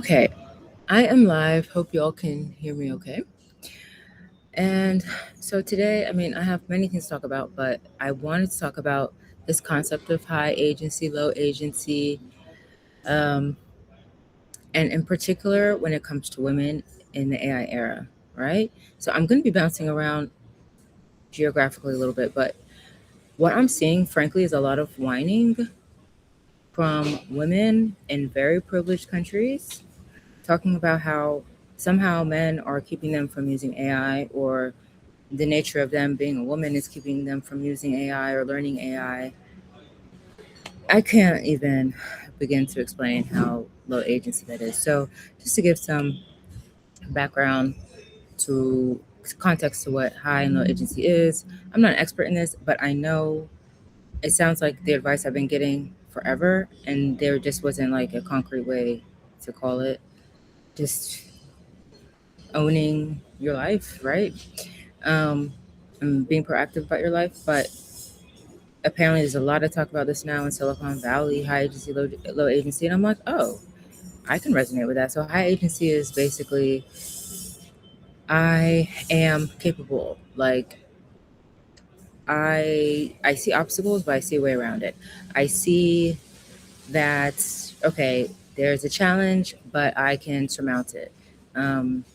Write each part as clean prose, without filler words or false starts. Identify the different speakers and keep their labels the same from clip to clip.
Speaker 1: Okay, I am live. Hope y'all can hear me okay. And so today, I have many things to talk about, but I wanted to talk about this concept of high agency, low agency, um, and in particular when it comes to women in the AI era, right? So I'm going to be bouncing around geographically a little bit, but what I'm seeing, frankly, is a lot of whining from women in very privileged countries talking about how somehow men are keeping them from using AI, or the nature of them being a woman is keeping them from using AI or learning AI. I can't even begin to explain how low agency that is. So, just to give some background to context to what high and low agency is, I'm not an expert in this, but I know it sounds like the advice I've been getting forever, and there just wasn't like a concrete way to call it. Just owning your life, right? Um, and being proactive about your life. But apparently, there's a lot of talk about this now in Silicon Valley, high agency, low agency. And I'm like, oh, I can resonate with that. So, high agency is basically I am capable. Like, I see obstacles, but I see a way around it. I see that, okay, there's a challenge, but I can surmount it. Um,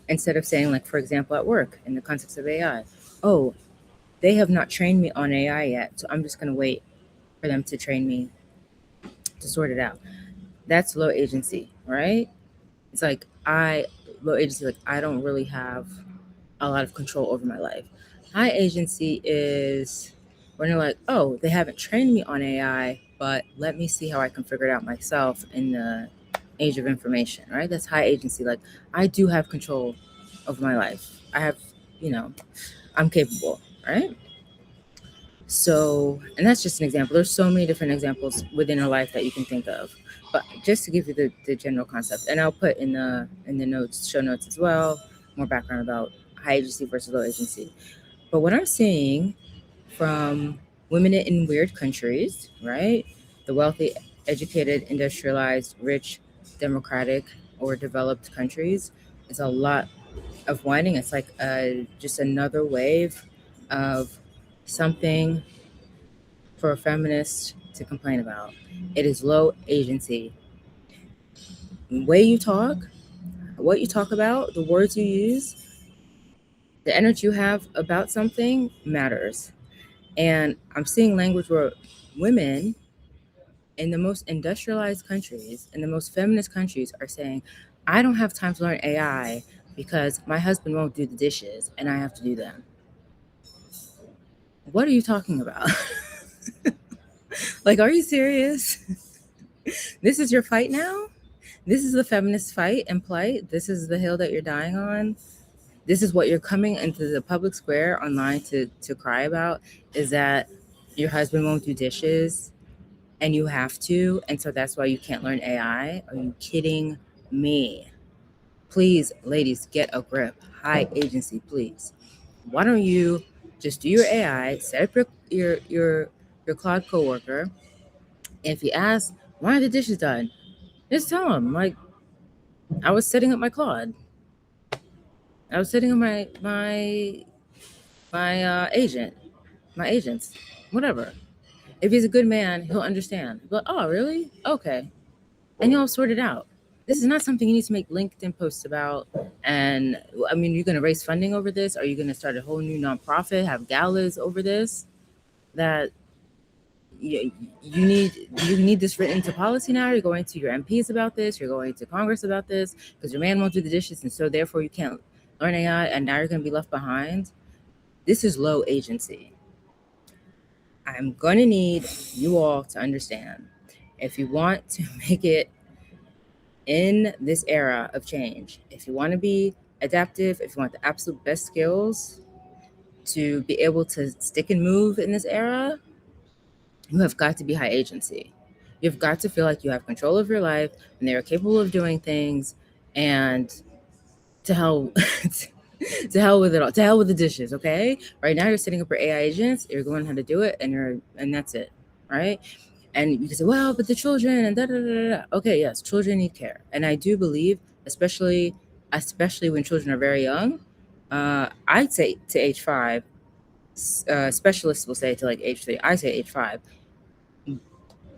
Speaker 1: Instead of saying, like, for example, at work in the context of AI, oh, they have not trained me on AI yet, so I'm just going to wait for them to train me to sort it out. That's low agency, right? It's like low agency, like I don't really have a lot of control over my life. High agency is when you're like, oh, they haven't trained me on AI, but let me see how I can figure it out myself in the age of information, right? That's high agency. Like I do have control over my life. I have, you know, I'm capable, right? So, and that's just an example. There's so many different examples within a life that you can think of. But just to give you the general concept, and I'll put in the notes, show notes as well, more background about high agency versus low agency. But what I'm seeing from women in weird countries, right? The wealthy, educated, industrialized, rich, democratic, or developed countries is a lot of whining. It's like just another wave of something for a feminist to complain about. It is low agency. The way you talk, what you talk about, the words you use, the energy you have about something matters. And I'm seeing language where women in the most industrialized countries, in the most feminist countries, are saying, I don't have time to learn AI because my husband won't do the dishes and I have to do them. What are you talking about? Like, are you serious? This is your fight now? This is the feminist fight and plight. This is the hill that you're dying on. This is what you're coming into the public square online to cry about, is that your husband won't do dishes and you have to, and so that's why you can't learn AI? Are you kidding me? Please, ladies, get a grip. High agency, please. Why don't you just do your AI, set up your Claude coworker, and if you ask, why are the dishes done? Just tell him, like, I was setting up my Claude. I was setting up my agent, my agents, whatever. If he's a good man, he'll understand. But oh, really? Okay, and you'll sort it out. This is not something you need to make LinkedIn posts about. And you're going to raise funding over this? Are you going to start a whole new nonprofit, have galas over this? That you, you need this written into policy now. You're going to your MPs about this. You're going to Congress about this because your man won't do the dishes, and so therefore you can't learn AI, and now you're going to be left behind. This is low agency. I'm going to need you all to understand, if you want to make it in this era of change, if you want to be adaptive, if you want the absolute best skills to be able to stick and move in this era, you have got to be high agency. You've got to feel like you have control of your life and they're capable of doing things, and to hell to hell with it all. To hell with the dishes, okay? Right now you're setting up your AI agents, you're going how to do it, and that's it, right? And you can say, well, but the children and da da da da. Okay, yes, children need care, and I do believe, especially when children are very young. I'd say to age 5. Specialists will say to like age 3. I say age 5.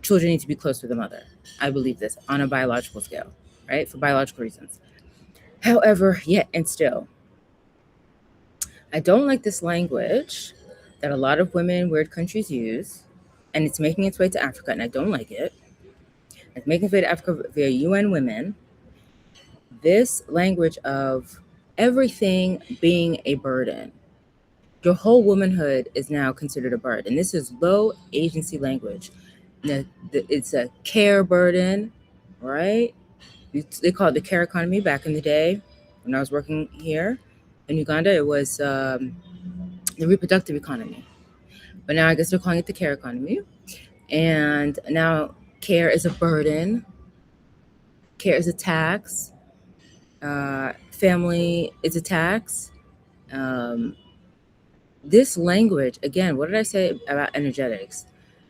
Speaker 1: Children need to be close to the mother. I believe this on a biological scale, right? For biological reasons. However, yet and still, I don't like this language that a lot of women in weird countries use, and it's making its way to Africa, and I don't like it. It's making its way to Africa via UN Women. This language of everything being a burden. Your whole womanhood is now considered a burden. This is low agency language. It's a care burden, right? They call it the care economy back in the day when I was working here in Uganda. It was the reproductive economy. But now I guess they're calling it the care economy. And now care is a burden, care is a tax, family is a tax. This language, again, what did I say about energetics?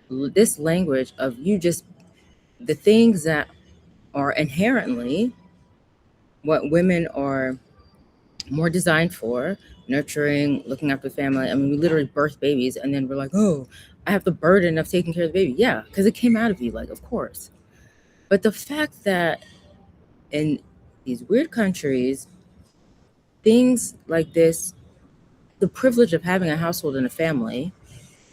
Speaker 1: This language of the things that are inherently what women are more designed for, nurturing, looking after the family. I mean, we literally birth babies and then we're like, oh, I have the burden of taking care of the baby. Yeah, because it came out of you, like, of course. But the fact that in these weird countries, things like this, the privilege of having a household and a family,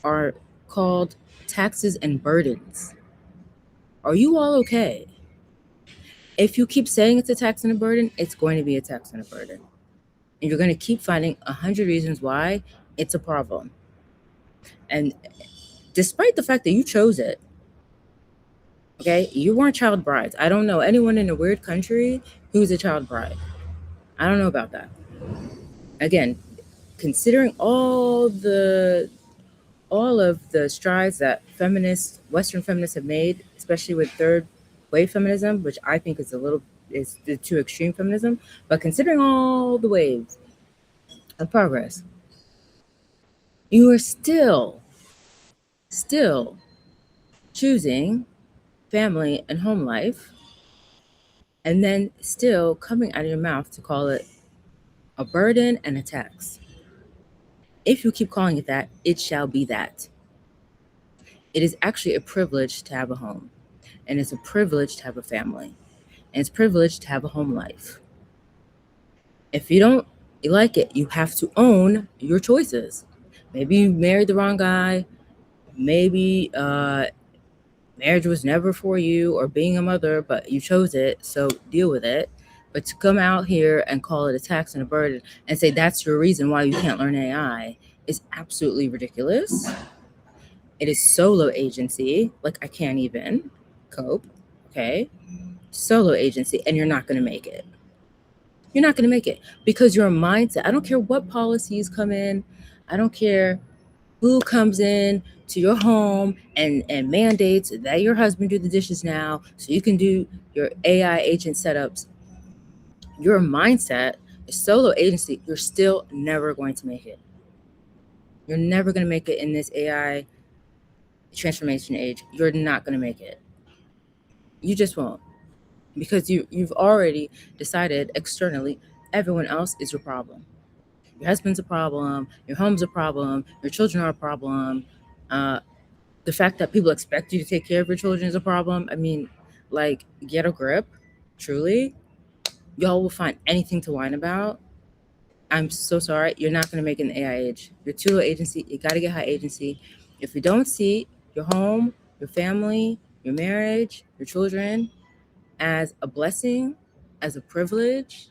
Speaker 1: are called taxes and burdens. Are you all okay? If you keep saying it's a tax and a burden, it's going to be a tax and a burden. And you're going to keep finding 100 reasons why it's a problem. And despite the fact that you chose it, okay, you weren't child brides. I don't know anyone in a weird country who's a child bride. I don't know about that. Again, considering all of the strides that Western feminists have made, especially with third wave feminism, which I think is the too extreme feminism, but considering all the waves of progress, you are still choosing family and home life, and then still coming out of your mouth to call it a burden and a tax. If you keep calling it that, it shall be that. It is actually a privilege to have a home, and it's a privilege to have a family, and it's a privilege to have a home life. If you don't like it, you have to own your choices. Maybe you married the wrong guy. Maybe marriage was never for you, or being a mother, but you chose it, so deal with it. But to come out here and call it a tax and a burden and say that's your reason why you can't learn AI is absolutely ridiculous. It is solo agency. Like, I can't even cope. Okay. Solo agency, and you're not going to make it. You're not going to make it because your mindset, I don't care what policies come in. I don't care who comes in to your home and mandates that your husband do the dishes now so you can do your AI agent setups. Your mindset is solo agency. You're still never going to make it. You're never going to make it in this AI transformation age. You're not going to make it. You just won't, because you've already decided externally everyone else is your problem. Your husband's a problem, your home's a problem, your children are a problem. The fact that people expect you to take care of your children is a problem. I mean, like, get a grip. Truly, y'all will find anything to whine about. I'm so sorry. You're not going to make it in the AI age. You're too low agency. You got to get high agency. If you don't see your home, your family, your marriage, your children as a blessing, as a privilege,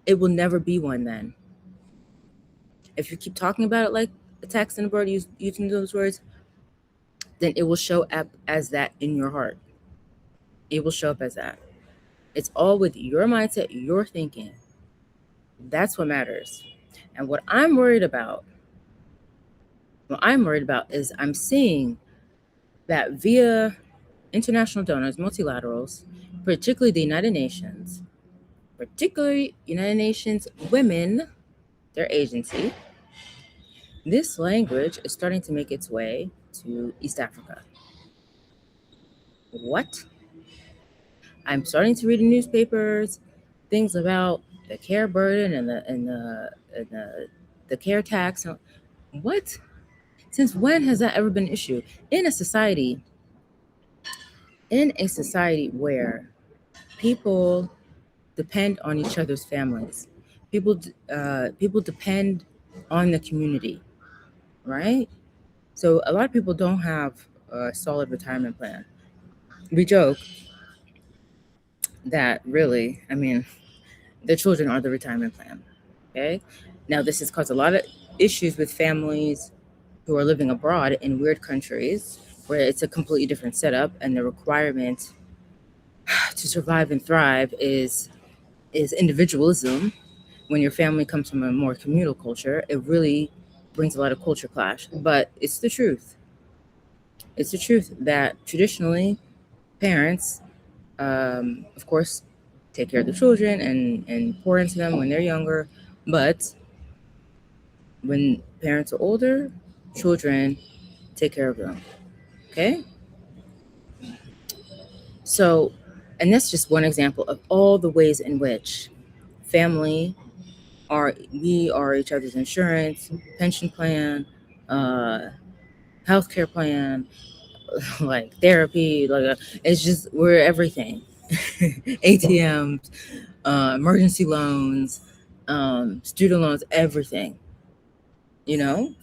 Speaker 1: it will never be one then. If you keep talking about it like a tax and a bird, using those words, then it will show up as that in your heart. It will show up as that. It's all with your mindset, your thinking. That's what matters. And what I'm worried about is I'm seeing that via international donors, multilaterals, particularly the United Nations, women, their agency, this language is starting to make its way to East Africa. What? I'm starting to read in newspapers things about the care burden and the care tax. What? Since when has that ever been an issue in a society? In a society where people depend on each other's families, people depend on the community, right? So a lot of people don't have a solid retirement plan. We joke that really, I mean, the children are the retirement plan. Okay. Now, this has caused a lot of issues with families who are living abroad in weird countries where it's a completely different setup, and the requirement to survive and thrive is individualism. When your family comes from a more communal culture, it really brings a lot of culture clash. But it's the truth. It's the truth that traditionally parents, of course, take care of the children and pour into them when they're younger. But when parents are older, children take care of them. Okay? So, and that's just one example of all the ways in which family we are each other's insurance, pension plan, uh, healthcare plan, like therapy, it's just we're everything. ATMs, emergency loans, student loans, everything.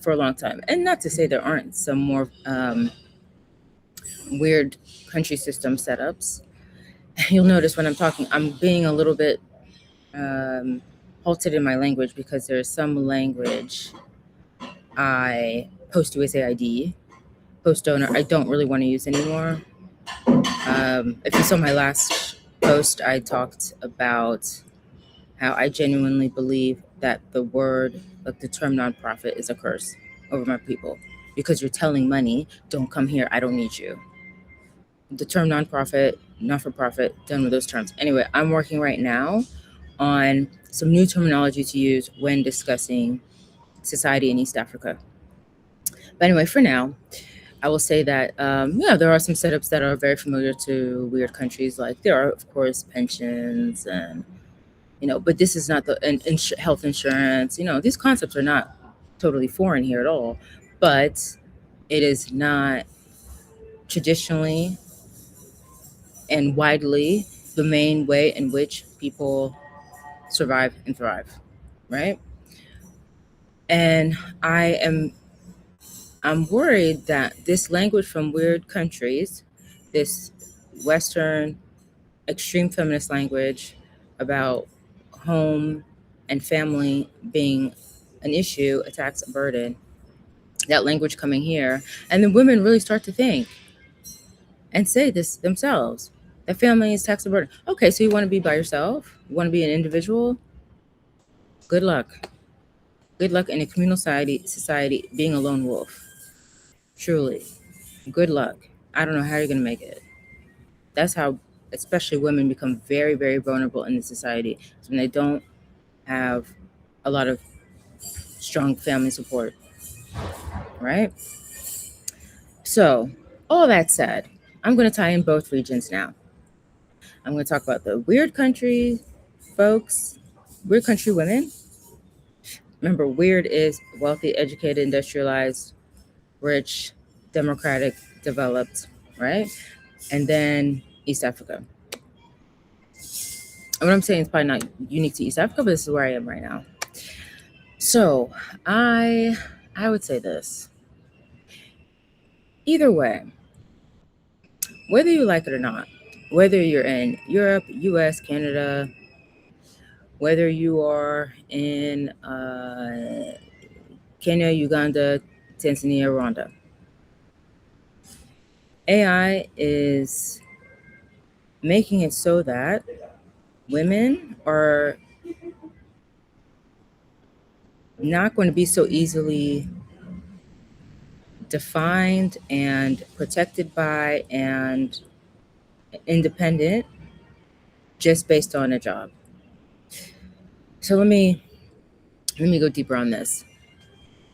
Speaker 1: For a long time. And not to say there aren't some more weird country system setups. You'll notice when I'm talking, I'm being a little bit halted in my language because there's some language I post USAID, post donor, I don't really want to use anymore. If you saw my last post, I talked about how I genuinely believe that the term nonprofit is a curse over my people because you're telling money, don't come here, I don't need you. The term nonprofit, not for profit, done with those terms. Anyway, I'm working right now on some new terminology to use when discussing society in East Africa. But anyway, for now, I will say that, there are some setups that are very familiar to weird countries. Like there are, of course, pensions but this is not health insurance. These concepts are not totally foreign here at all, but it is not traditionally and widely the main way in which people survive and thrive, right? And I'm worried that this language from weird countries, this Western extreme feminist language about home and family being an issue, a tax, a burden, that language coming here, and then women really start to think and say this themselves. That family is tax a burden. Okay, so you want to be by yourself? You want to be an individual? Good luck. Good luck in a communal society being a lone wolf. Truly. Good luck. I don't know how you're going to make it. That's how, especially women, become very, very vulnerable in the society. It's when they don't have a lot of strong family support, right? So, all that said, I'm going to tie in both regions now. I'm going to talk about the weird country folks, weird country women. Remember, weird is wealthy, educated, industrialized, rich, democratic, developed, right? And then East Africa. And what I'm saying is probably not unique to East Africa, but this is where I am right now. So I would say this. Either way, whether you like it or not, whether you're in Europe, US, Canada, whether you are in Kenya, Uganda, Tanzania, Rwanda, AI is making it so that women are not going to be so easily defined and protected by and independent just based on a job. So let me go deeper on this.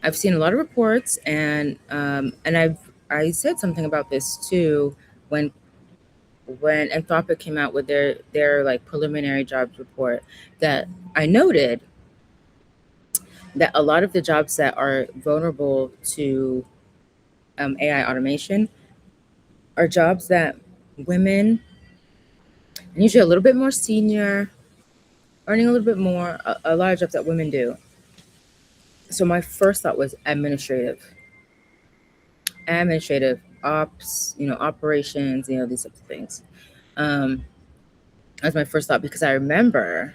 Speaker 1: I've seen a lot of reports, and I said something about this too when when Anthropic came out with their like preliminary jobs report, that I noted that a lot of the jobs that are vulnerable to AI automation are jobs that women, and usually a little bit more senior, earning a little bit more, a lot of jobs that women do. So my first thought was administrative ops, operations, these types of things. That's my first thought, because I remember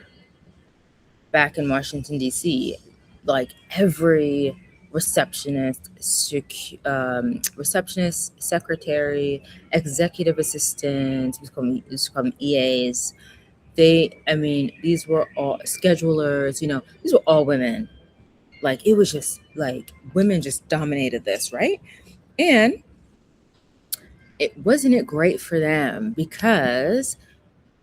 Speaker 1: back in Washington D.C., like every receptionist, secretary, executive assistant, we call them EAs. These were all schedulers. These were all women. Like, it was just like women just dominated this, right? And it great for them because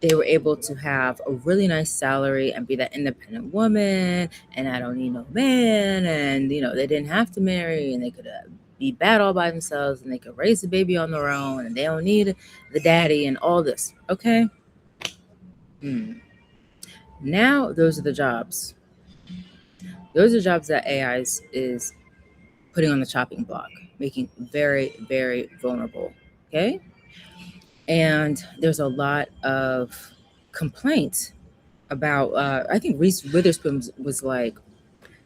Speaker 1: they were able to have a really nice salary and be that independent woman, and I don't need no man, and they didn't have to marry, and they could be bad all by themselves, and they could raise the baby on their own, and they don't need the daddy and all this. Okay. Now those are the jobs. Those are jobs that AI is putting on the chopping block, making very, very vulnerable. Okay. And there's a lot of complaints about, I think Reese Witherspoon was like,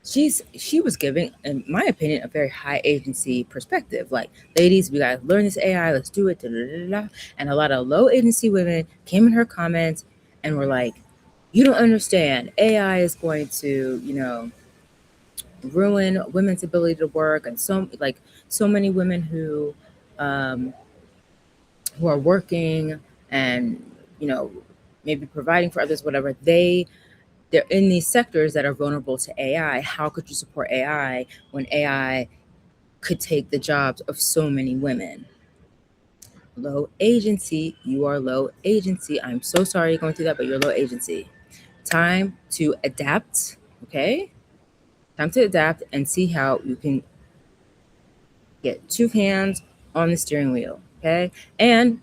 Speaker 1: she was giving, in my opinion, a very high agency perspective. Like, ladies, we gotta learn this AI, let's do it. Da, da, da, da. And a lot of low agency women came in her comments and were like, you don't understand. AI is going to, ruin women's ability to work. And so many women um, who are working and, you know, maybe providing for others, whatever, they're in these sectors that are vulnerable to AI. How could you support AI when AI could take the jobs of so many women? Low agency, you are low agency. I'm so sorry you're going through that, but you're low agency. Time to adapt, okay? Time to adapt and see how you can get two hands on the steering wheel, okay? And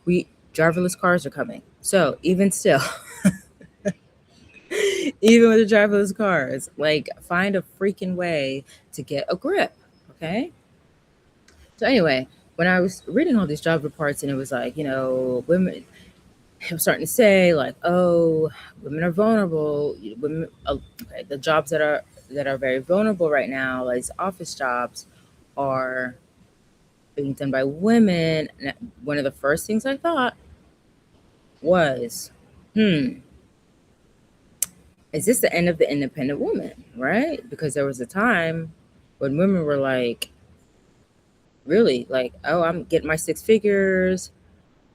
Speaker 1: driverless cars are coming. So even still, even with the driverless cars, like, find a freaking way to get a grip, okay? So anyway, when I was reading all these job reports, and it was like, women, it was starting to say like, oh, women are vulnerable. Women, okay, the jobs that are very vulnerable right now, like these office jobs, are being done by women. And one of the first things I thought was, is this the end of the independent woman, right? Because there was a time when women were like, really, like, oh, I'm getting my six figures.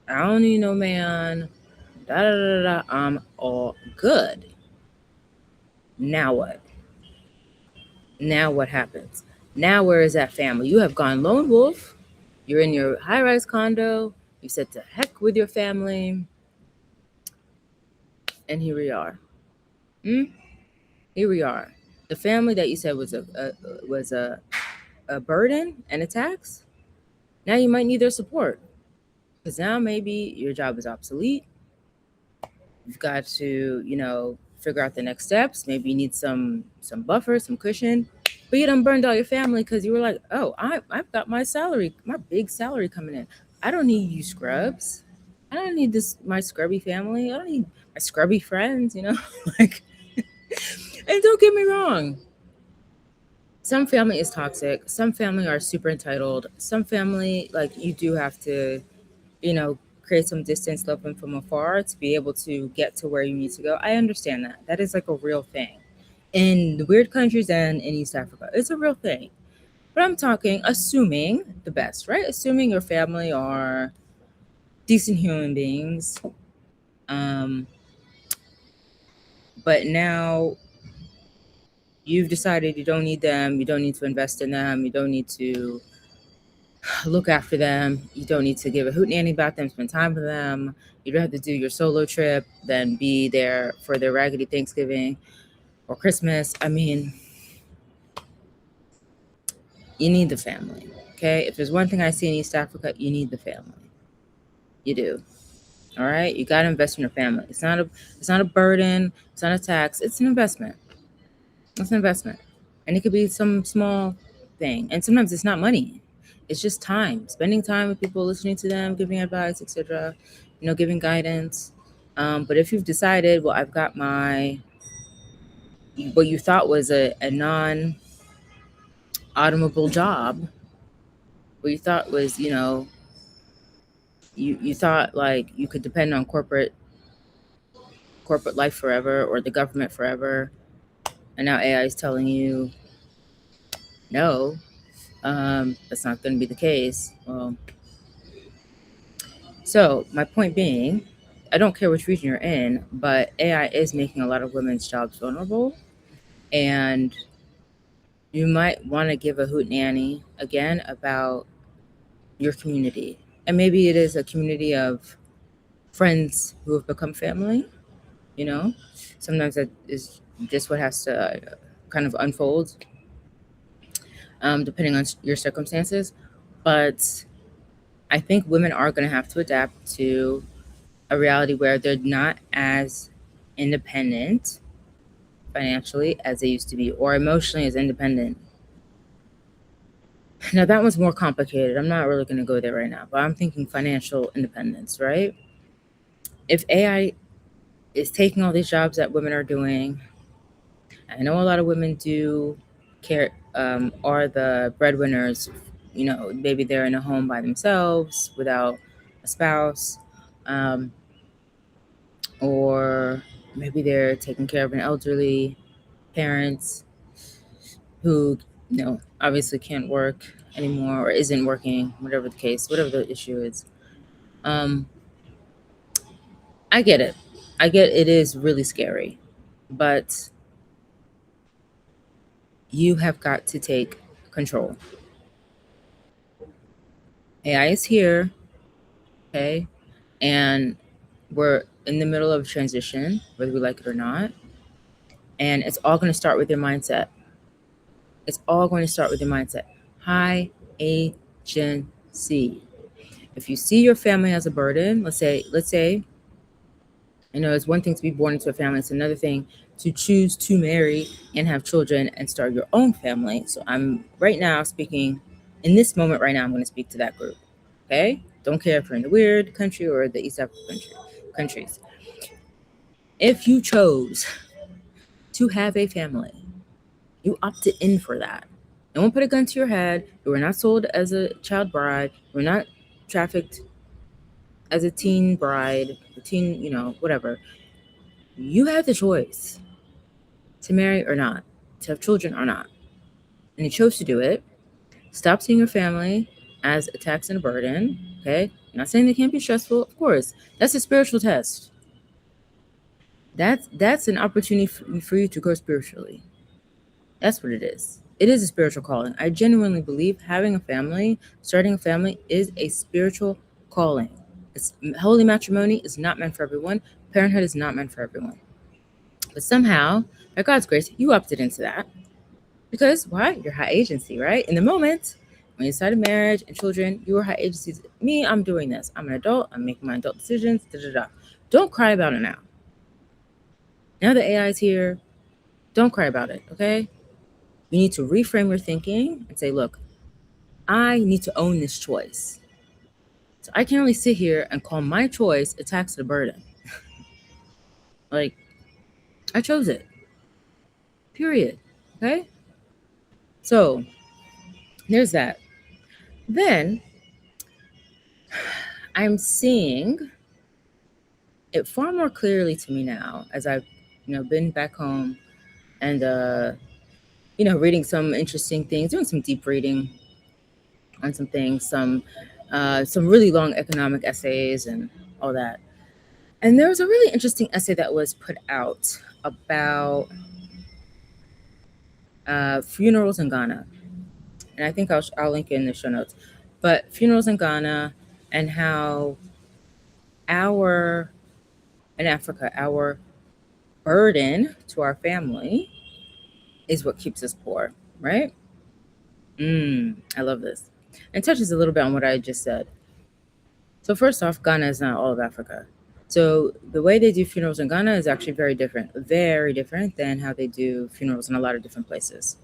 Speaker 1: I don't need no man. Da da da da. I'm all good. Now what? Now what happens? Now where is that family? You have gone lone wolf. You're in your high-rise condo. You said to heck with your family, and here we are. Here we are. The family that you said was a burden and a tax. Now you might need their support, because now maybe your job is obsolete. You've got to, figure out the next steps. Maybe you need some buffer, some cushion. But you done burned all your family because you were like, oh, I've got my salary, my big salary coming in. I don't need you scrubs. I don't need my scrubby family. I don't need my scrubby friends, like, and don't get me wrong. Some family is toxic. Some family are super entitled. Some family, like, you do have to, create some distance, love them from afar to be able to get to where you need to go. I understand that. That is like a real thing in the weird countries and in East Africa. It's a real thing. But I'm talking assuming the best, right? Assuming your family are decent human beings. Um, but now you've decided you don't need them. You don't need to invest in them. You don't need to look after them. You don't need to give a hoot nanny about them, spend time with them. You don't have to do your solo trip, then be there for their raggedy Thanksgiving or Christmas. I mean, you need the family. Okay. If there's one thing I see in East Africa, you need the family. You do. All right, you got to invest in your family. It's not a burden. It's not a tax. It's an investment. It's an investment, and it could be some small thing. And sometimes it's not money. It's just time, spending time with people, listening to them, giving advice, etc. Giving guidance. But if you've decided, well, I've got my what you thought was a non-automable job, what you thought was, you thought like you could depend on corporate life forever or the government forever, and now AI is telling you no, that's not going to be the case. Well, so my point being, I don't care which region you're in, but AI is making a lot of women's jobs vulnerable, and you might want to give a hoot nanny again about your community, and maybe it is a community of friends who have become family. You know, sometimes that is just what has to kind of unfold, depending on your circumstances. But I think women are going to have to adapt to a reality where they're not as independent financially as they used to be, or emotionally as independent. Now, that one's more complicated. I'm not really going to go there right now, but I'm thinking financial independence, right? If AI is taking all these jobs that women are doing, I know a lot of women do care, are the breadwinners. Maybe they're in a home by themselves without a spouse, um, or maybe they're taking care of an elderly parent who, obviously can't work anymore or isn't working, whatever the case, whatever the issue is. Um, I get it. I get it is really scary, but you have got to take control. AI is here, okay? And we're in the middle of a transition, whether we like it or not. And it's all going to start with your mindset. It's all going to start with your mindset. High agency. If you see your family as a burden, let's say, it's one thing to be born into a family. It's another thing to choose to marry and have children and start your own family. So I'm right now speaking, in this moment right now, I'm going to speak to that group. Okay? Don't care if you're in the weird country or the East African countries. If you chose to have a family, you opted in for that. No one put a gun to your head. You were not sold as a child bride. You were not trafficked as a teen bride, a teen, whatever. You had the choice to marry or not, to have children or not. And you chose to do it. Stop seeing your family as a tax and a burden. Okay? I'm not saying they can't be stressful. Of course. That's a spiritual test. That's an opportunity for you to grow spiritually. That's what it is. It is a spiritual calling. I genuinely believe having a family, starting a family, is a spiritual calling. Holy matrimony is not meant for everyone. Parenthood is not meant for everyone. But somehow, by God's grace, you opted into that. Because why? You're high agency, right? In the moment, when you decided marriage and children, you were high agency. Me, I'm doing this. I'm an adult. I'm making my adult decisions. Da, da, da. Don't cry about it now. Now that AI is here, don't cry about it, okay? You need to reframe your thinking and say, look, I need to own this choice. So I can't really sit here and call my choice a tax and a burden. Like, I chose it. Period. Okay? So there's that. Then I'm seeing it far more clearly to me now as I've, been back home and, reading some interesting things, doing some deep reading on some things, some really long economic essays and all that. And there was a really interesting essay that was put out about funerals in Ghana. And I think I'll link it in the show notes. But funerals in Ghana and how in Africa, our burden to our family is what keeps us poor, right? I love this. And it touches a little bit on what I just said. So first off, Ghana is not all of Africa. So the way they do funerals in Ghana is actually very different than how they do funerals in a lot of different places,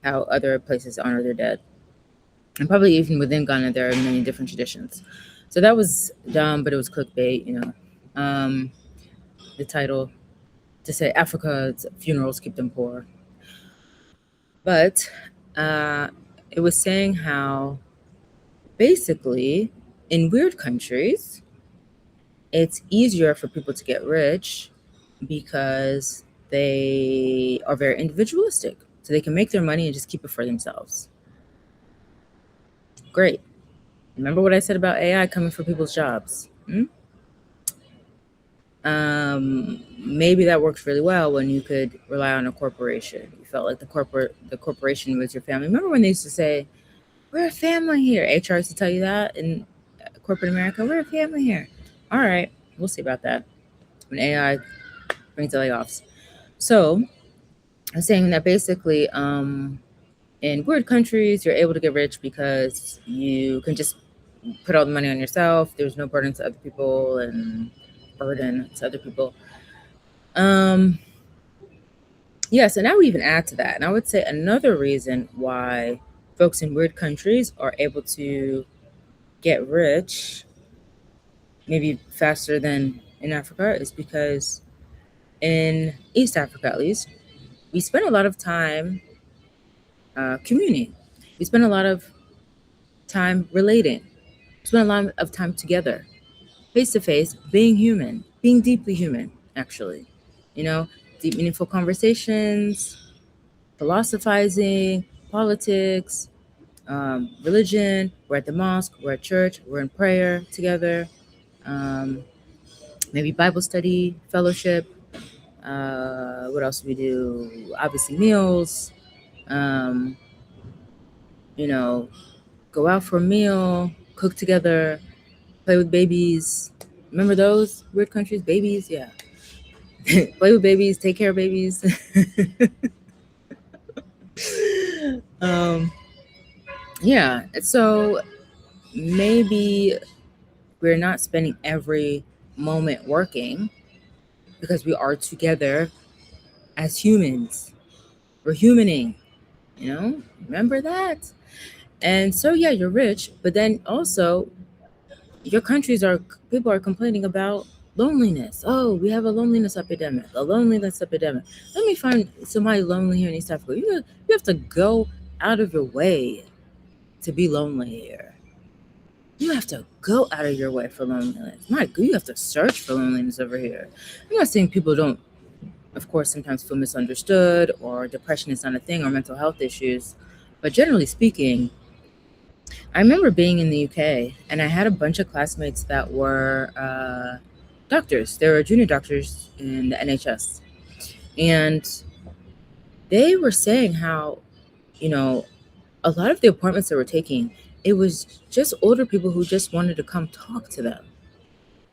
Speaker 1: how other places honor their dead. And probably even within Ghana, there are many different traditions. So that was dumb, but it was clickbait, the title to say Africa's funerals keep them poor. But uh, it was saying how basically in weird countries, it's easier for people to get rich because they are very individualistic. So they can make their money and just keep it for themselves. Great. Remember what I said about AI coming for people's jobs? Maybe that works really well when you could rely on a corporation. You felt like the corporation was your family. Remember when they used to say, "We're a family here." HR used to tell you that in corporate America. We're a family here. All right, we'll see about that when AI brings the layoffs. So I'm saying that basically, in weird countries, you're able to get rich because you can just put all the money on yourself. There's no burden to other people and burden to other people. Yes, and I would even add to that. And I would say another reason why folks in weird countries are able to get rich maybe faster than in Africa is because in East Africa, at least, we spend a lot of time communing. We spend a lot of time relating. We spend a lot of time together, face to face, being human, being deeply human, actually. Deep, meaningful conversations, philosophizing, politics, religion. We're at the mosque, we're at church, we're in prayer together. Um, Maybe Bible study, fellowship. What else do we do? Obviously, meals. Um, you know, go out for a meal, cook together, play with babies. Remember those weird countries? Babies, yeah. Play with babies, take care of babies. um, yeah. So maybe we're not spending every moment working because we are together as humans. We're humaning, remember that? And so, yeah, you're rich, but then also your people are complaining about loneliness. Oh, we have a loneliness epidemic, a loneliness epidemic. Let me find somebody lonely here in East Africa. You have to go out of your way to be lonely here. You have to go out of your way for loneliness. You have to search for loneliness over here. I'm not saying people don't, of course, sometimes feel misunderstood or depression is not a thing or mental health issues. But generally speaking, I remember being in the UK and I had a bunch of classmates that were doctors. They were junior doctors in the NHS. And they were saying how, you know, a lot of the appointments they were taking, it was just older people who just wanted to come talk to them.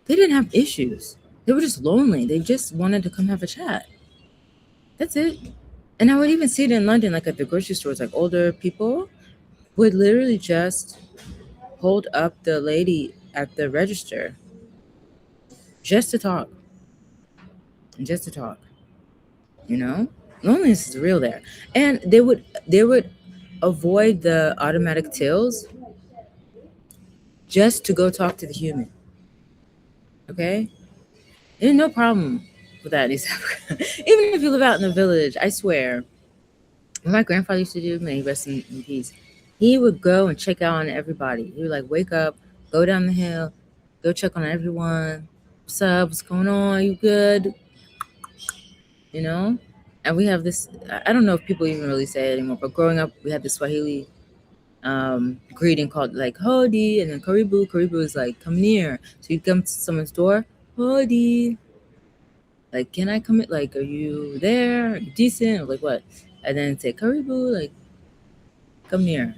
Speaker 1: They didn't have issues. They were just lonely. They just wanted to come have a chat. That's it. And I would even see it in London, like at the grocery stores, like older people would literally just hold up the lady at the register just to talk. And just to talk. Loneliness is real there. And they would avoid the automatic tills just to go talk to the human. Okay? There's no problem with that in East Africa. Even if you live out in the village, I swear, what my grandfather used to do, may he rest in peace, he would go and check out on everybody. He would like wake up, go down the hill, go check on everyone. What's up? What's going on? You good? And we have this, I don't know if people even really say it anymore, but growing up, we had this Swahili greeting called like Hodi, and then Karibu. Karibu is like, come near. So you come to someone's door, Hodi. Like, can I come in? Like, are you there? Are you decent? Or like what? And then say Karibu, like, come near.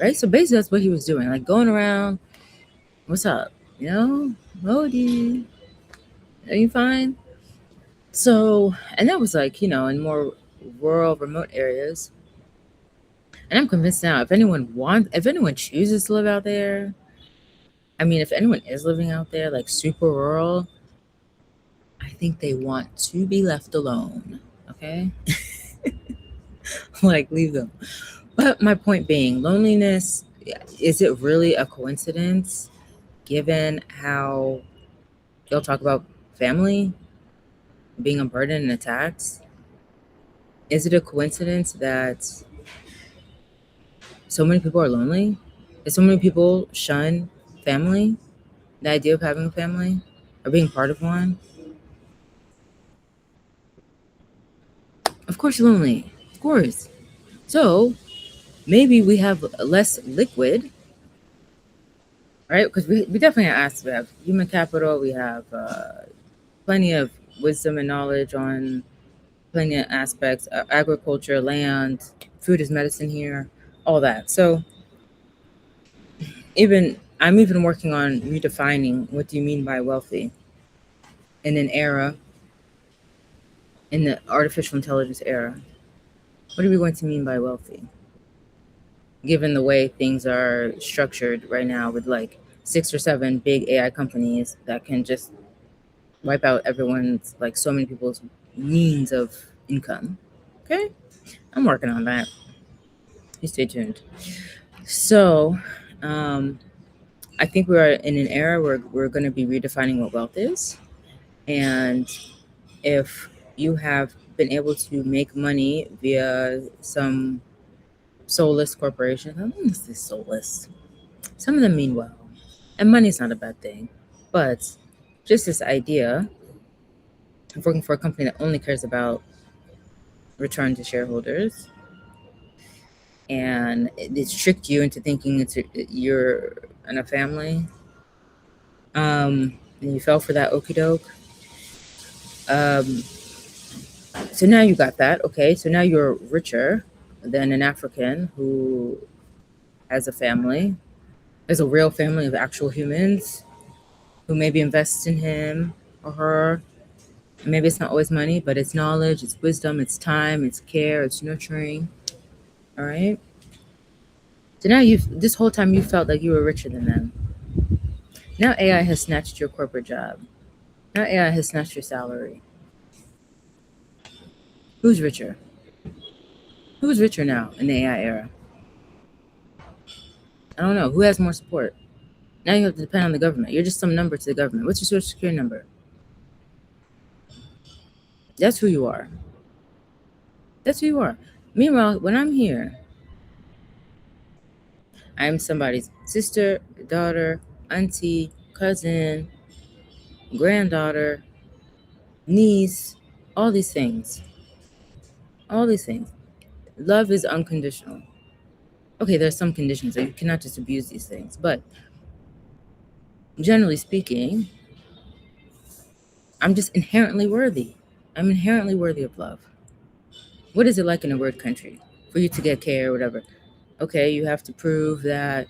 Speaker 1: Right? So basically that's what he was doing. Like going around, what's up? Hodi. Are you fine? So, and that was like, in more rural, remote areas. And I'm convinced now, if anyone chooses to live out there, I mean, if anyone is living out there, like super rural, think they want to be left alone. Okay? Like, leave them. But my point being, loneliness, is it really a coincidence given how you'll talk about family being a burden and a tax? Is it a coincidence that so many people are lonely? That so many people shun family, the idea of having a family, or being part of one? Of course, you're lonely. Of course. So maybe we have less liquid, right? Because we definitely have we have human capital, we have plenty of wisdom and knowledge on plenty of aspects, agriculture, land, food is medicine here, all that. So I'm even working on redefining what do you mean by wealthy in an era, in the artificial intelligence era. What are we going to mean by wealthy? Given the way things are structured right now with like 6 or 7 big AI companies that can just wipe out everyone's, like so many people's means of income. Okay? I'm working on that. You stay tuned. So, I think we are in an era where we're going to be redefining what wealth is. And if you have been able to make money via some soulless corporations, I don't want to say soulless. Some of them mean well. And money's not a bad thing. But just this idea of working for a company that only cares about return to shareholders, and it's tricked you into thinking you're in a family, and you fell for that okie doke. So now you got that. Okay, so now you're richer than an African who has a family. There's a real family of actual humans who maybe invests in him or her. And maybe it's not always money, but it's knowledge, it's wisdom, it's time, it's care, it's nurturing. All right. So now this whole time you felt like you were richer than them. Now AI has snatched your corporate job. Now AI has snatched your salary. Who's richer? Who's richer now in the AI era? I don't know. Who has more support? Now you have to depend on the government. You're just some number to the government. What's your social security number? That's who you are. That's who you are. Meanwhile, when I'm here, I'm somebody's sister, daughter, auntie, cousin, granddaughter, niece, all these things. All these things. Love is unconditional. Okay, there's some conditions that you cannot just abuse these things, but generally speaking, I'm just inherently worthy. I'm inherently worthy of love. What is it like in a weird country for you to get care or whatever? Okay, you have to prove that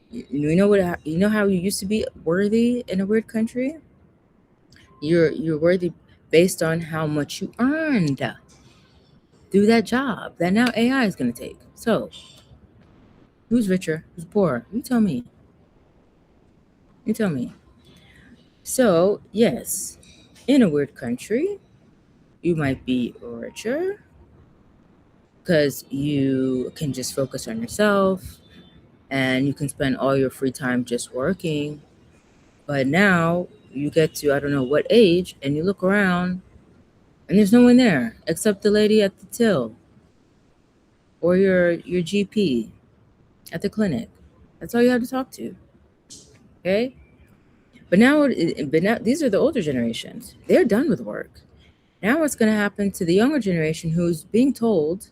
Speaker 1: you know how you used to be worthy in a weird country. You're worthy based on how much you earned through that job that now AI is going to take. So, who's richer? Who's poorer? You tell me. You tell me. So, yes, in a weird country, you might be richer because you can just focus on yourself and you can spend all your free time just working. But now you get to, I don't know what age, and you look around and there's no one there except the lady at the till or your GP at the clinic. That's all you have to talk to. Okay? But now these are the older generations. They're done with work. Now what's going to happen to the younger generation who's being told,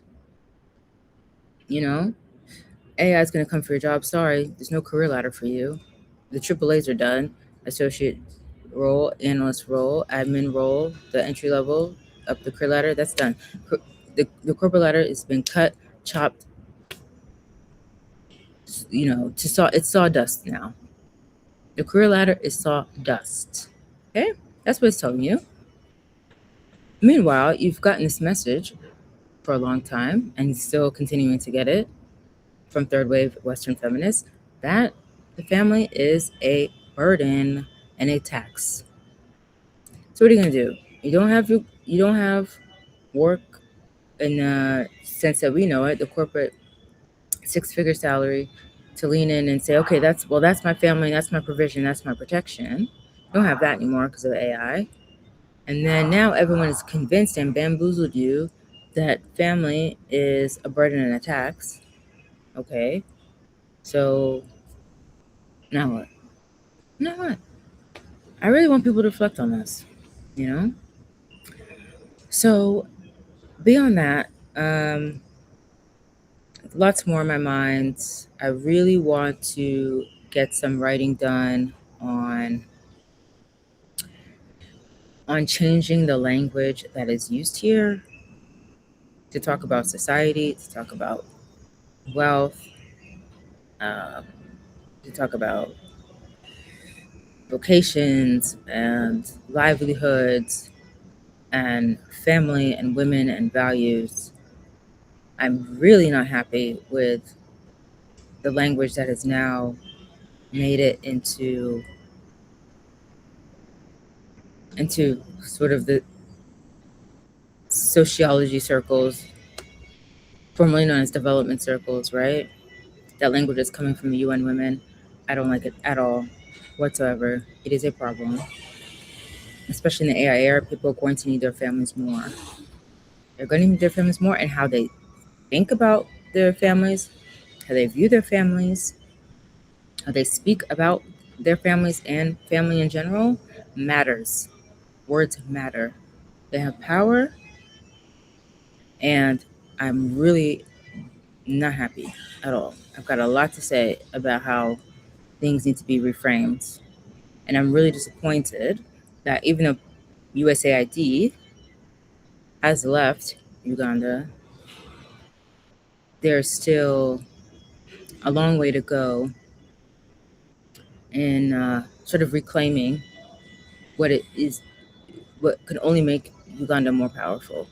Speaker 1: AI is going to come for your job. Sorry, there's no career ladder for you. The AAAs are done. Associate role, analyst role, admin role, the entry level, up the career ladder, that's done. The corporate ladder has been cut, chopped, it's sawdust now. The career ladder is sawdust. Okay? That's what it's telling you. Meanwhile, you've gotten this message for a long time and still continuing to get it from third wave Western feminists that the family is a burden and a tax. So what are you going to do? You don't have work in the sense that we know it, the corporate 6-figure salary to lean in and say, okay, that's my family, that's my provision, that's my protection. You don't have that anymore because of AI. And then now everyone is convinced and bamboozled you that family is a burden and a tax. Okay. So now what? Now what? I really want people to reflect on this, you know? So beyond that, lots more in my mind. I really want to get some writing done on changing the language that is used here to talk about society, to talk about wealth, um, to talk about vocations and livelihoods and family and women and values. I'm really not happy with the language that has now made it into sort of the sociology circles, formerly known as development circles, right? That language is coming from the UN women. I don't like it at all, whatsoever. It is a problem, especially in the AI era. People are going to need their families more. They're going to need their families more, and how they think about their families, how they view their families, how they speak about their families and family in general matters. Words matter. They have power, and I'm really not happy at all. I've got a lot to say about how things need to be reframed. And I'm really disappointed that even though USAID has left Uganda, there's still a long way to go in sort of reclaiming what it is, what could only make Uganda more powerful.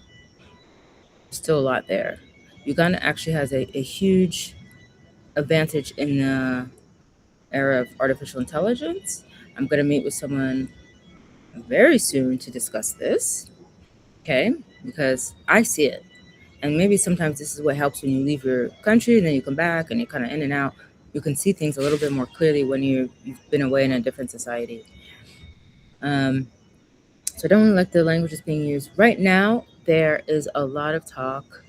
Speaker 1: There's still a lot there. Uganda actually has a huge advantage in the era of artificial intelligence. I'm going to meet with someone very soon to discuss this, okay? Because I see it. And maybe sometimes this is what helps when you leave your country and then you come back and you're kind of in and out. You can see things a little bit more clearly when you've been away in a different society. So I don't really like the language that's being used. Right now, there is a lot of talk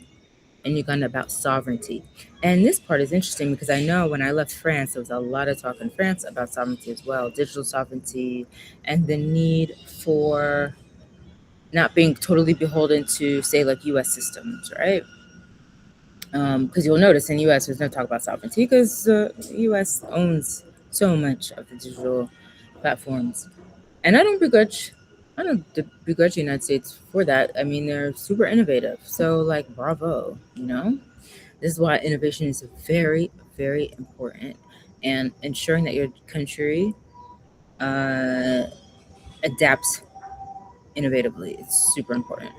Speaker 1: in Uganda about sovereignty. And this part is interesting because I know when I left France, there was a lot of talk in France about sovereignty as well, digital sovereignty, and the need for not being totally beholden to, say, like US systems, right? Because you'll notice in US, there's no talk about sovereignty because the US owns so much of the digital platforms. And I don't begrudge the United States for that. I mean, they're super innovative. So, like, bravo, you know? This is why innovation is very, very important. And ensuring that your country uh, adapts innovatively is super important.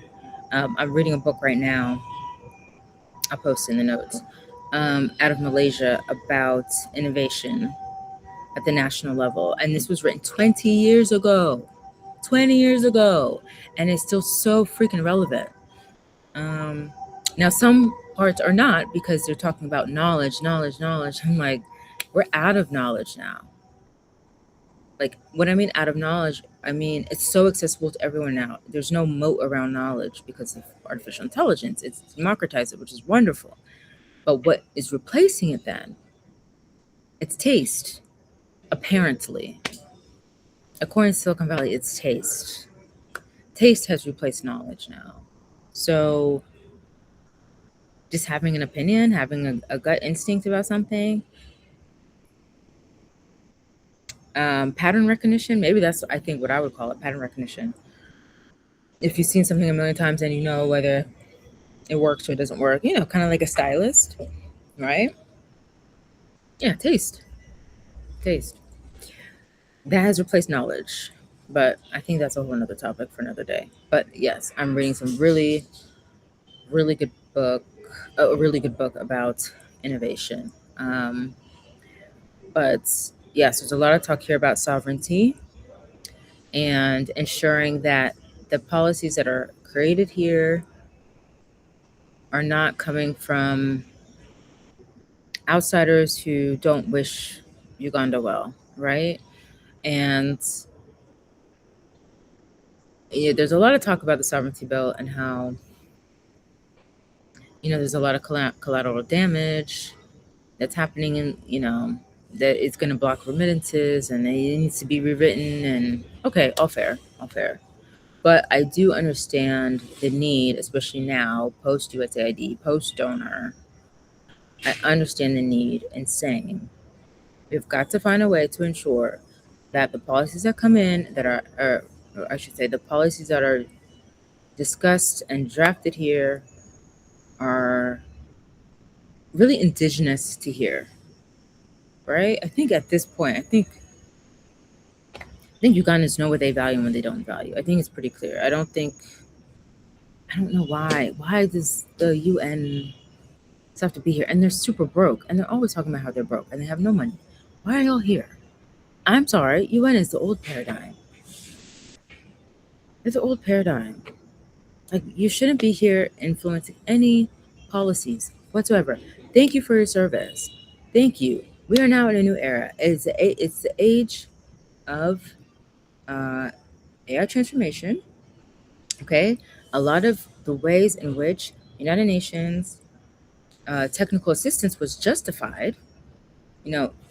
Speaker 1: I'm reading a book right now. I'll post in the notes. Out of Malaysia about innovation at the national level. And this was written 20 years ago. 20 years ago. And it's still so freaking relevant. Now, some parts are not because they're talking about knowledge. I'm like, we're out of knowledge now. Like, what I mean out of knowledge, I mean, it's so accessible to everyone now. There's no moat around knowledge because of artificial intelligence. It's democratized it, which is wonderful. But what is replacing it then? It's taste, apparently. According to Silicon Valley, it's taste. Taste has replaced knowledge now. So just having an opinion, having a gut instinct about something, pattern recognition, maybe that's, I think, what I would call it, pattern recognition. If you've seen something a million times and you know whether it works or it doesn't work, kind of like a stylist, right? Yeah, taste. That has replaced knowledge, but I think that's a whole another topic for another day. But yes, I'm reading some really, really good book, a really good book about innovation. But yes, there's a lot of talk here about sovereignty and ensuring that the policies that are created here are not coming from outsiders who don't wish Uganda well, right? And yeah, there's a lot of talk about the sovereignty bill and how, there's a lot of collateral damage that's happening in, that it's going to block remittances and it needs to be rewritten. And okay, all fair, all fair. But I do understand the need, especially now, post USAID, post donor. I understand the need in saying we've got to find a way to ensure that the policies that come in that or I should say, the policies that are discussed and drafted here are really indigenous to here, right? I think at this point, I think Ugandans know what they value and what they don't value. I think it's pretty clear. I don't know why. Why does the UN have to be here? And they're super broke, and they're always talking about how they're broke and they have no money. Why are y'all here? I'm sorry, UN is the old paradigm. It's the old paradigm. Like, you shouldn't be here influencing any policies whatsoever. Thank you for your service. Thank you. We are now in a new era. It's the age of AI transformation. Okay, a lot of the ways in which United Nations technical assistance was justified,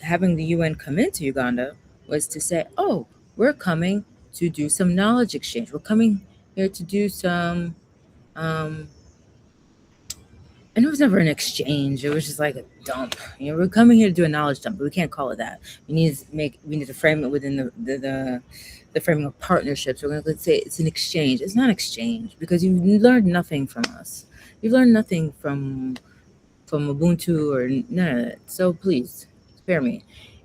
Speaker 1: having the UN come into Uganda was to say, oh, we're coming to do some knowledge exchange. We're coming here to do some, um, and it was never an exchange. It was just like a dump. We're coming here to do a knowledge dump, but we can't call it that. We need to frame it within the framing of partnerships. We're going to say it's an exchange. It's not an exchange because you learned nothing from us. You learned nothing from Ubuntu or none of that. So please spare me.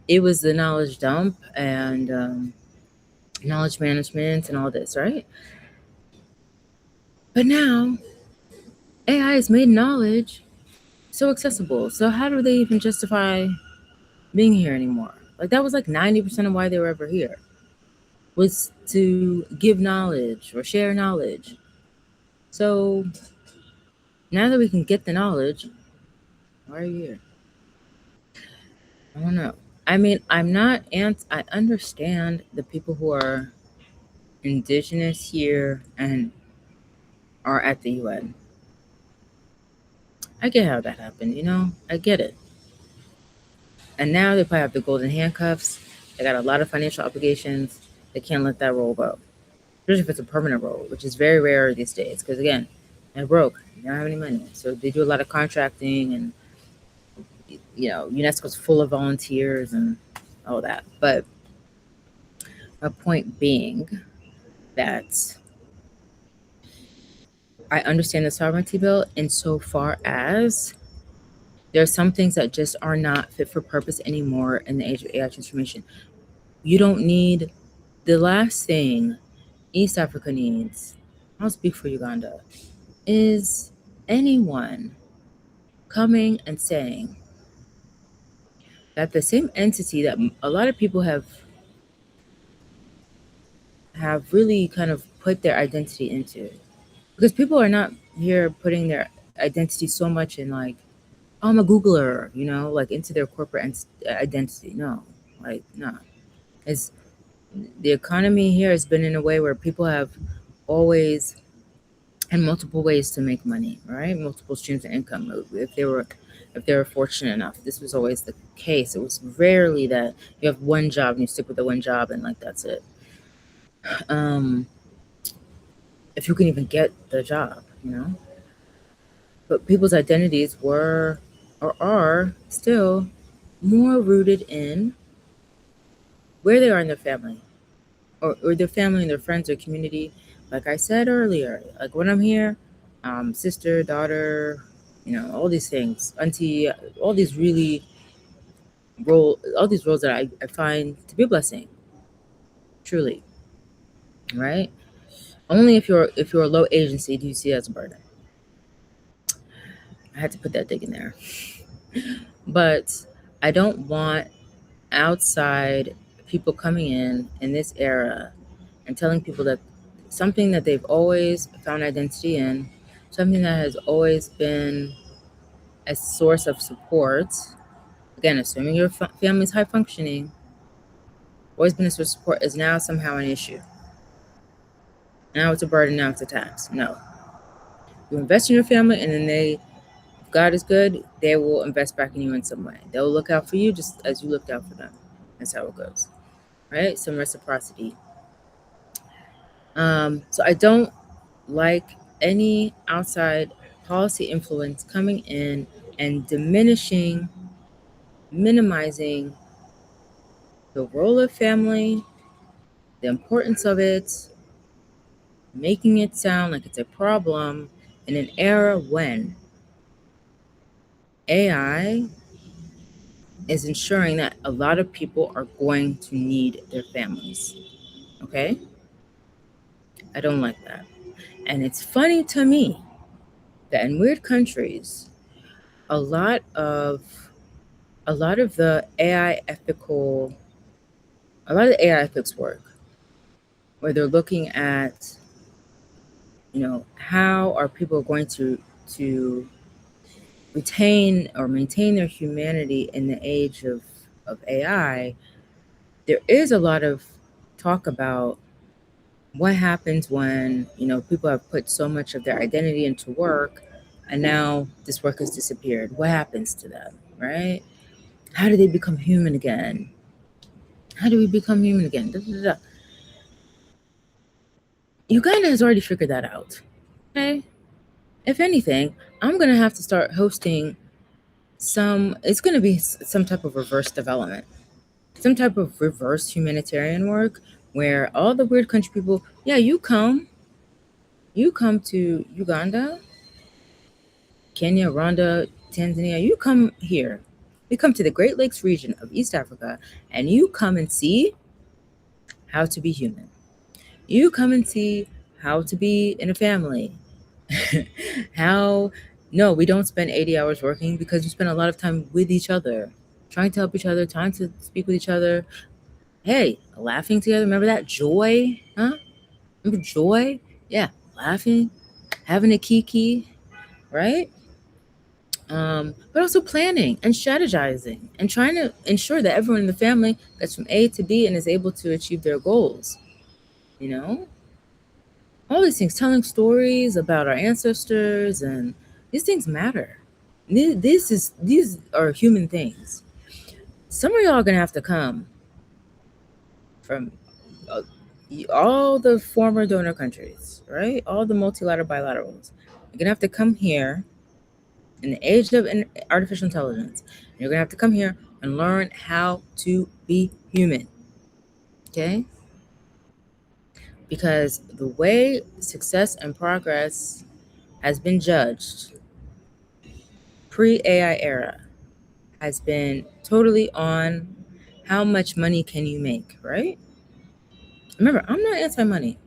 Speaker 1: It was the knowledge dump and knowledge management and all this, right? But now AI has made knowledge so accessible. So how do they even justify being here anymore? Like, that was like 90% of why they were ever here, was to give knowledge or share knowledge. So now that we can get the knowledge, why are you here? I don't know. I mean, I understand the people who are indigenous here and are at the UN. I get how that happened. I get it. And now they probably have the golden handcuffs. They got a lot of financial obligations. They can't let that roll go, especially if it's a permanent role, which is very rare these days. Because again, they're broke. They don't have any money, so they do a lot of contracting, and UNESCO's full of volunteers and all that. But my point being that I understand the sovereignty bill insofar as there are some things that just are not fit for purpose anymore in the age of AI transformation. You don't need the last thing East Africa needs. I'll speak for Uganda. Is anyone coming and saying that the same entity that a lot of people have really kind of put their identity into, because people are not here putting their identity so much in like, oh, I'm a Googler, like into their corporate identity. No, like, no. It's the economy here has been in a way where people have always had multiple ways to make money, right? Multiple streams of income. If they were fortunate enough, this was always the case. It was rarely that you have one job and you stick with the one job and like that's it. If you can even get the job. But people's identities were or are still more rooted in where they are in their family or their family and their friends or community. Like I said earlier, like when I'm here, sister, daughter, all these things, auntie, all these roles that I find to be a blessing, truly, right? Only if you're a low agency do you see it as a burden. I had to put that dig in there. But I don't want outside people coming in this era and telling people that something that they've always found identity in, something that has always been a source of support. Again, assuming your family's high functioning, always been a source of support, is now somehow an issue. Now it's a burden, now it's a tax. No. You invest in your family, and then if God is good, they will invest back in you in some way. They'll look out for you just as you looked out for them. That's how it goes, right? Some reciprocity. So I don't like any outside policy influence coming in and diminishing, minimizing the role of family, the importance of it, making it sound like it's a problem in an era when AI is ensuring that a lot of people are going to need their families. Okay? I don't like that. And it's funny to me that in weird countries, a lot of the AI ethical, a lot of the AI ethics work, where they're looking at, how are people going to retain or maintain their humanity in the age of AI. There is a lot of talk about what happens when, people have put so much of their identity into work and now this work has disappeared. What happens to them, right? How do they become human again? How do we become human again? Da, da, da. Uganda has already figured that out. Okay? If anything, I'm going to have to start hosting it's going to be some type of reverse development, some type of reverse humanitarian work where all the weird country people, yeah, you come to Uganda, Kenya, Rwanda, Tanzania, you come here. You come to the Great Lakes region of East Africa and you come and see how to be human. You come and see how to be in a family. No, we don't spend 80 hours working because we spend a lot of time with each other, trying to help each other, trying to speak with each other. Hey, laughing together. Remember that joy? Huh? Remember joy? Yeah, laughing, having a kiki, right? But also planning and strategizing and trying to ensure that everyone in the family gets from A to B and is able to achieve their goals. All these things, telling stories about our ancestors, and these things matter. These are human things. Some of y'all are gonna have to come from all the former donor countries, right? All the multilateral bilaterals. You're gonna have to come here in the age of artificial intelligence. You're gonna have to come here and learn how to be human. Okay? Because the way success and progress has been judged pre-AI era has been totally on how much money can you make, right? Remember, I'm not anti-money.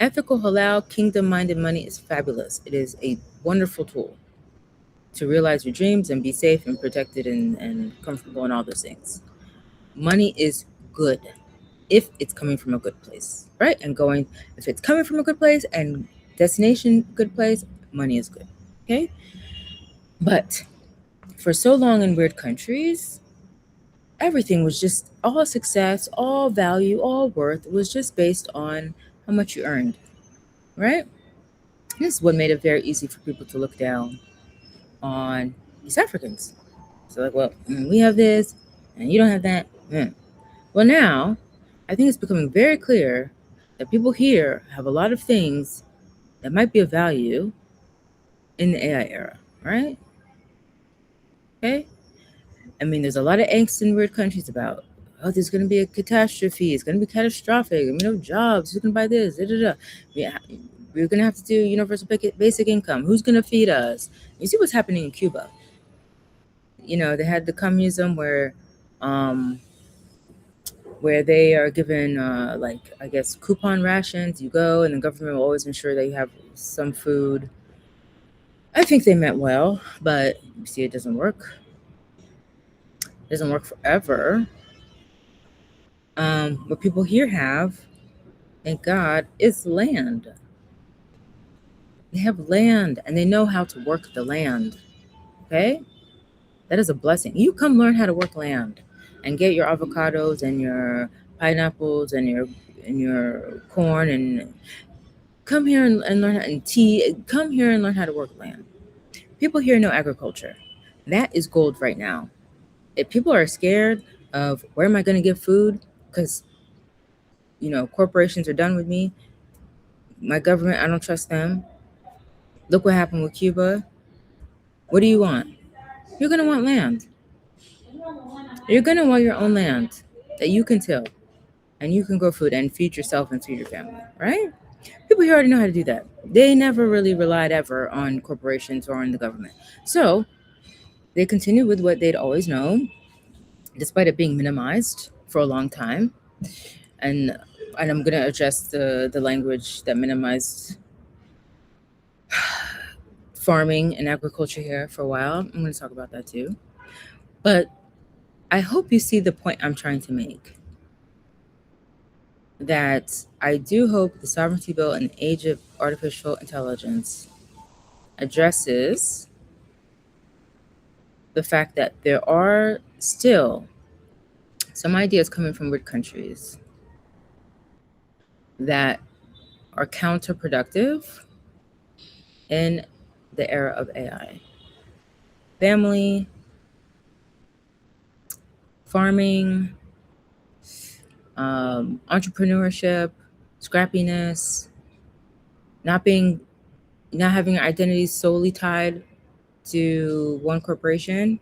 Speaker 1: Ethical, halal, kingdom-minded money is fabulous. It is a wonderful tool to realize your dreams and be safe and protected and comfortable and all those things. Money is good if it's coming from a good place, right? If it's coming from a good place and destination good place, money is good, okay? But for so long in weird countries, everything was just all success, all value, all worth was just based on how much you earned, right? This is what made it very easy for people to look down on East Africans. So like, well, we have this and you don't have that. Well, now I think it's becoming very clear that people here have a lot of things that might be of value in the AI era, right? Okay. I mean, there's a lot of angst in weird countries about, oh, there's going to be a catastrophe. It's going to be catastrophic. No jobs. Who's going to buy this? Da, da, da. Yeah, we're going to have to do universal basic income. Who's going to feed us? You see what's happening in Cuba. They had the communism where they are given, I guess, coupon rations. You go, and the government will always ensure that you have some food. I think they meant well, but you see, it doesn't work. It doesn't work forever. What people here have And God is land. They have land and they know how to work the land. Okay? That is a blessing. You come learn how to work land and get your avocados and your pineapples and your corn and come here and learn how, and tea. Come here and learn how to work land. People here know agriculture. That is gold right now. If people are scared of where am I going to get food because corporations are done with me, my government, I don't trust them. Look what happened with Cuba. What do you want? You're going to want land. You're going to want your own land that you can till and you can grow food and feed yourself and feed your family, right? People here already know how to do that. They never really relied ever on corporations or on the government. So they continue with what they'd always known, despite it being minimized for a long time. And I'm gonna address the language that minimized farming and agriculture here for a while. I'm gonna talk about that too. But I hope you see the point I'm trying to make. That I do hope the sovereignty bill in the age of artificial intelligence addresses the fact that there are still some ideas coming from rich countries that are counterproductive in the era of AI. Family, farming, entrepreneurship, scrappiness, not having your identity solely tied to one corporation.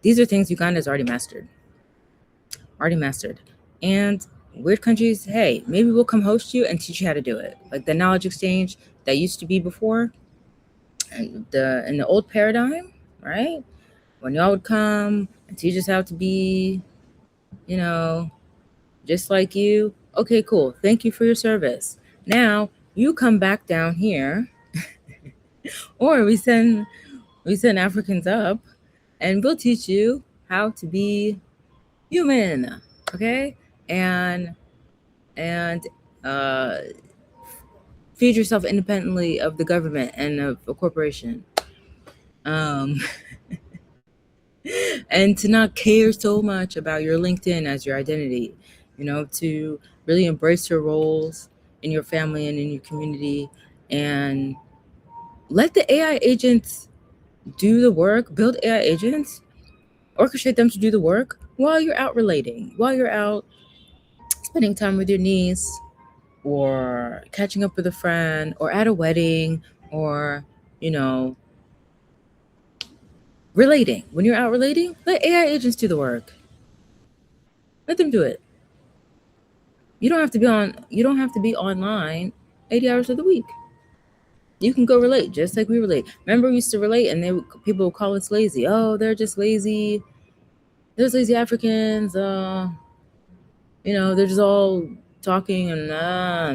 Speaker 1: These are things Uganda's already mastered. And weird countries, hey, maybe we'll come host you and teach you how to do it. Like the knowledge exchange that used to be before, and in the old paradigm, right? When y'all would come and teach us how to be, you know, just like you. Okay, cool. Thank you for your service. Now you come back down here, or we send Africans up, and we'll teach you how to be human. Okay, and uh, feed yourself independently of the government and of a corporation. Um, and to not care so much about your LinkedIn as your identity, to really embrace your roles in your family and in your community and let the AI agents do the work, build AI agents, orchestrate them to do the work while you're out relating, while you're out spending time with your niece or catching up with a friend or at a wedding or, you know, relating. When you're out relating, let AI agents do the work. Let them do it. You don't have to be online 80 hours of the week. You can go relate just like we relate. Remember we used to relate and people would call us lazy. Oh, they're just lazy. There's lazy Africans. They're just all talking and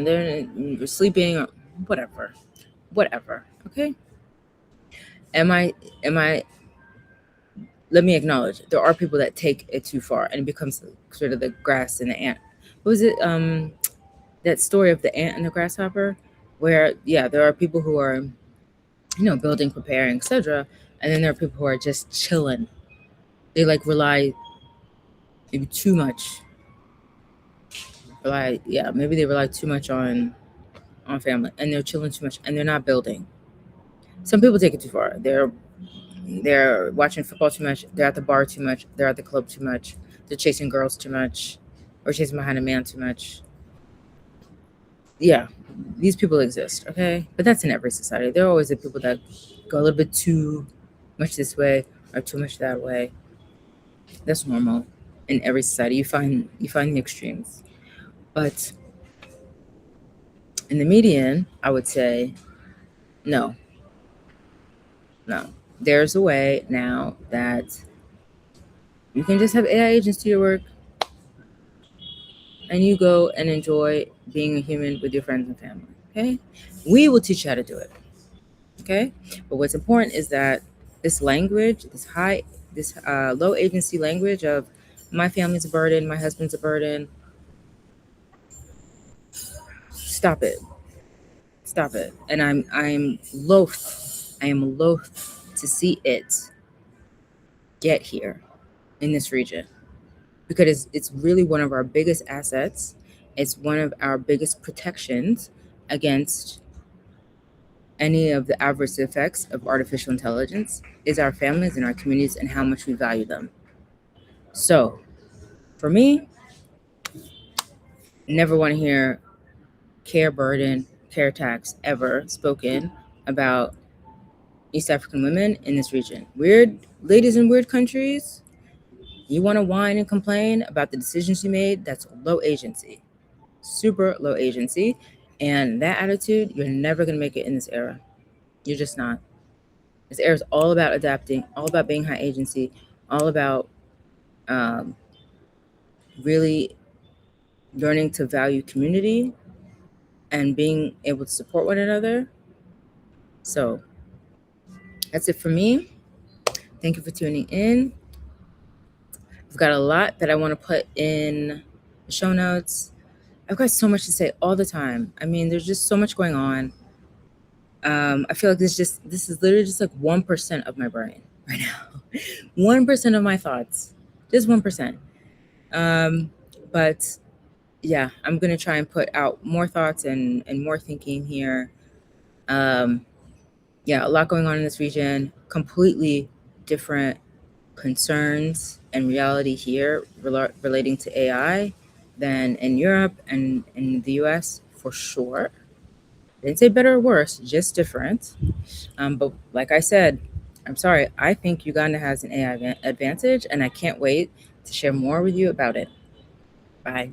Speaker 1: they're sleeping or whatever. Whatever. Okay? Am I let me acknowledge there are people that take it too far and it becomes sort of the grass and the ant. What was it? That story of the ant and the grasshopper, where there are people who are, building, preparing, etc. And then there are people who are just chilling. They like rely maybe too much. Maybe they rely too much on family and they're chilling too much and they're not building. Some people take it too far. They're watching football too much. They're at the bar too much. They're at the club too much. They're chasing girls too much, or chasing behind a man too much. Yeah, these people exist, okay? But that's in every society. There are always the people that go a little bit too much this way or too much that way. That's normal in every society. You find the extremes. But in the median, I would say no. No. There's a way now that you can just have AI agents do your work and you go and enjoy being a human with your friends and family. Okay? We will teach you how to do it. Okay? But what's important is that this language, this low agency language of my family's a burden, my husband's a burden, Stop it. Stop it. And I am loath to see it get here in this region, because it's really one of our biggest assets. It's one of our biggest protections against any of the adverse effects of artificial intelligence, is our families and our communities and how much we value them. So for me, never want to hear care burden, care tax ever spoken about East African women in this region. Weird ladies in weird countries, you want to whine and complain about the decisions you made? That's low agency, super low agency. And that attitude, you're never going to make it in this era. You're just not. This era is all about adapting, all about being high agency, all about um, really learning to value community and being able to support one another. So that's it for me. Thank you for tuning in. I've got a lot that I want to put in the show notes. I've got so much to say all the time. I mean, there's just so much going on. I feel like this is literally just like 1% of my brain right now. 1% of my thoughts. Just 1%. But yeah, I'm gonna try and put out more thoughts and more thinking here. Yeah, a lot going on in this region. Completely different concerns and reality here relating to AI than in Europe and in the US for sure. I didn't say better or worse, just different. But like I said, I'm sorry, I think Uganda has an AI advantage, and I can't wait to share more with you about it. Bye.